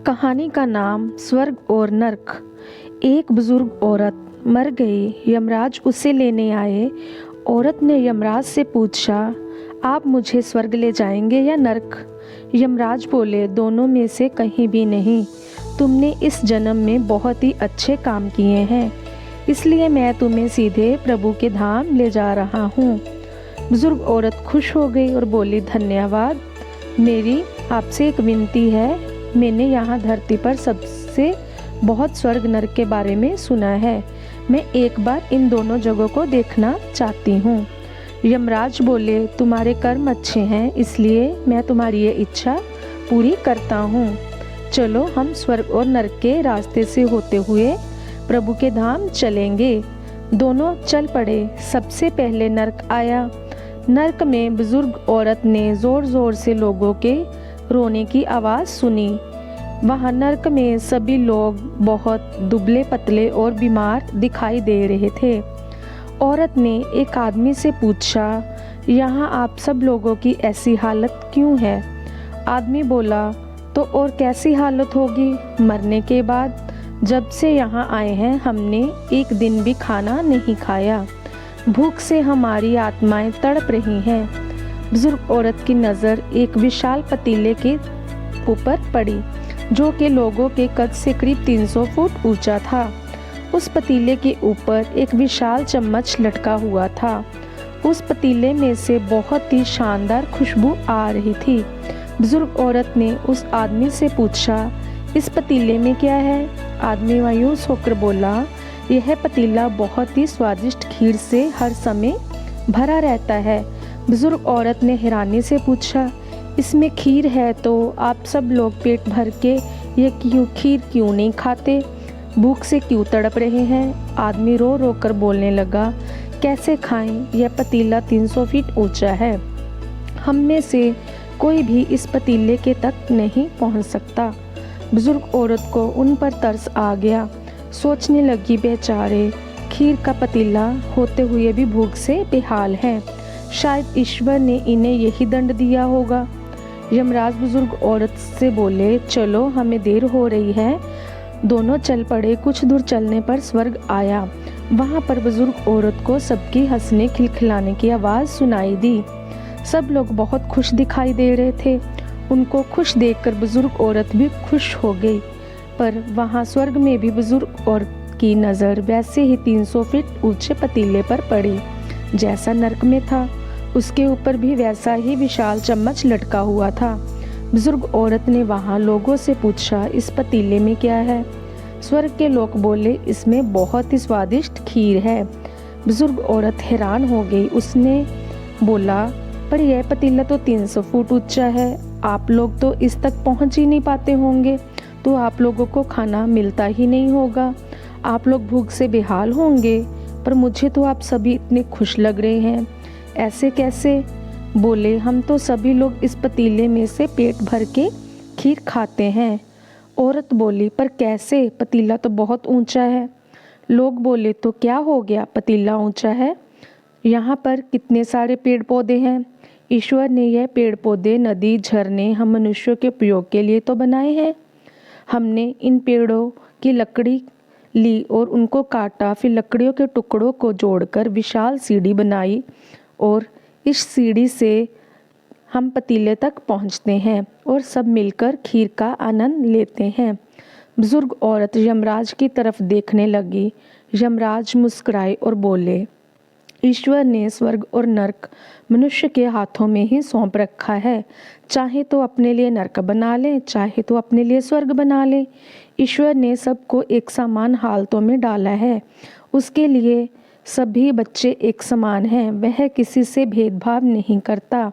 कहानी का नाम स्वर्ग और नर्क। एक बुजुर्ग औरत मर गई। यमराज उसे लेने आए। औरत ने यमराज से पूछा, आप मुझे स्वर्ग ले जाएंगे या नर्क? यमराज बोले, दोनों में से कहीं भी नहीं। तुमने इस जन्म में बहुत ही अच्छे काम किए हैं, इसलिए मैं तुम्हें सीधे प्रभु के धाम ले जा रहा हूँ। बुजुर्ग औरत खुश हो गई और बोली, धन्यवाद। मेरी आपसे एक विनती है। मैंने यहाँ धरती पर सबसे बहुत स्वर्ग नरक के बारे में सुना है। मैं एक बार इन दोनों जगहों को देखना चाहती हूँ। यमराज बोले, तुम्हारे कर्म अच्छे हैं, इसलिए मैं तुम्हारी ये इच्छा पूरी करता हूँ। चलो हम स्वर्ग और नरक के रास्ते से होते हुए प्रभु के धाम चलेंगे। दोनों चल पड़े। सबसे पहले नरक आया। नरक में बुजुर्ग औरत ने जोर जोर से लोगों के रोने की आवाज़ सुनी। वहाँ नरक में सभी लोग बहुत दुबले पतले और बीमार दिखाई दे रहे थे। औरत ने एक आदमी से पूछा, यहाँ आप सब लोगों की ऐसी हालत क्यों है? आदमी बोला, तो और कैसी हालत होगी? मरने के बाद जब से यहाँ आए हैं हमने एक दिन भी खाना नहीं खाया। भूख से हमारी आत्माएं तड़प रही हैं। बुजुर्ग औरत की नज़र एक विशाल पतीले के ऊपर पड़ी, जो कि लोगों के कद से करीब 300 फुट ऊंचा था। उस पतीले के ऊपर एक विशाल चम्मच लटका हुआ था। उस पतीले में से बहुत ही शानदार खुशबू आ रही थी। बुजुर्ग औरत ने उस आदमी से पूछा, इस पतीले में क्या है? आदमी मायूस होकर बोला, यह पतीला बहुत ही स्वादिष्ट खीर से हर समय भरा रहता है। बुजुर्ग औरत ने हैरानी से पूछा, इसमें खीर है तो आप सब लोग पेट भर के ये खीर क्यों नहीं खाते? भूख से क्यों तड़प रहे हैं? आदमी रो रो कर बोलने लगा, कैसे खाएं? यह पतीला 300 फीट ऊंचा है। हम में से कोई भी इस पतीले के तक नहीं पहुंच सकता। बुजुर्ग औरत को उन पर तरस आ गया। सोचने लगी, बेचारे खीर का पतीला होते हुए भी भूख से बेहाल हैं। शायद ईश्वर ने इन्हें यही दंड दिया होगा। यमराज बुजुर्ग औरत से बोले, चलो हमें देर हो रही है। दोनों चल पड़े। कुछ दूर चलने पर स्वर्ग आया। वहाँ पर बुजुर्ग औरत को सबकी हंसने खिलखिलाने की आवाज़ सुनाई दी। सब लोग बहुत खुश दिखाई दे रहे थे। उनको खुश देखकर बुजुर्ग औरत भी खुश हो गई। पर वहाँ स्वर्ग में भी बुजुर्ग औरत की नज़र वैसे ही 300 फीट ऊंचे पतीले पर पड़ी जैसा नरक में था। उसके ऊपर भी वैसा ही विशाल चम्मच लटका हुआ था। बुजुर्ग औरत ने वहाँ लोगों से पूछा, इस पतीले में क्या है? स्वर्ग के लोग बोले, इसमें बहुत ही स्वादिष्ट खीर है। बुजुर्ग औरत हैरान हो गई। उसने बोला, पर यह पतीला तो 300 फुट ऊंचा है। आप लोग तो इस तक पहुँच ही नहीं पाते होंगे, तो आप लोगों को खाना मिलता ही नहीं होगा। आप लोग भूख से बेहाल होंगे। पर मुझे तो आप सभी इतने खुश लग रहे हैं, ऐसे कैसे? बोले, हम तो सभी लोग इस पतीले में से पेट भर के खीर खाते हैं। औरत बोली, पर कैसे? पतीला तो बहुत ऊंचा है। लोग बोले, तो क्या हो गया? पतीला ऊंचा है, यहाँ पर कितने सारे पेड़ पौधे हैं। ईश्वर ने यह पेड़ पौधे, नदी, झरने हम मनुष्यों के उपयोग के लिए तो बनाए हैं। हमने इन पेड़ों की लकड़ी ली और उनको काटा, फिर लकड़ियों के टुकड़ों को जोड़कर विशाल सीढ़ी बनाई और इस सीढ़ी से हम पतीले तक पहुंचते हैं और सब मिलकर खीर का आनंद लेते हैं। बुजुर्ग औरत यमराज की तरफ देखने लगी। यमराज मुस्कुराए और बोले, ईश्वर ने स्वर्ग और नरक मनुष्य के हाथों में ही सौंप रखा है। चाहे तो अपने लिए नरक बना ले, चाहे तो अपने लिए स्वर्ग बना ले। ईश्वर ने सबको एक समान हालतों में डाला है। उसके लिए सभी बच्चे एक समान हैं। वह किसी से भेदभाव नहीं करता।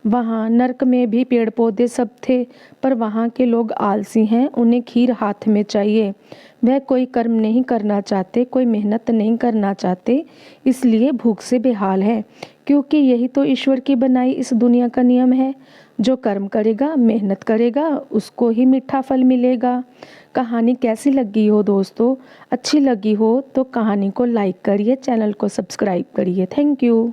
वहाँ नरक में भी पेड़ पौधे सब थे, पर वहाँ के लोग आलसी हैं। उन्हें खीर हाथ में चाहिए। वह कोई कर्म नहीं करना चाहते, कोई मेहनत नहीं करना चाहते, इसलिए भूख से बेहाल है। क्योंकि यही तो ईश्वर की बनाई इस दुनिया का नियम है। जो कर्म करेगा, मेहनत करेगा, उसको ही मीठा फल मिलेगा। कहानी कैसी लगी हो दोस्तों? अच्छी लगी हो तो कहानी को लाइक करिए, चैनल को सब्सक्राइब करिए। Thank you.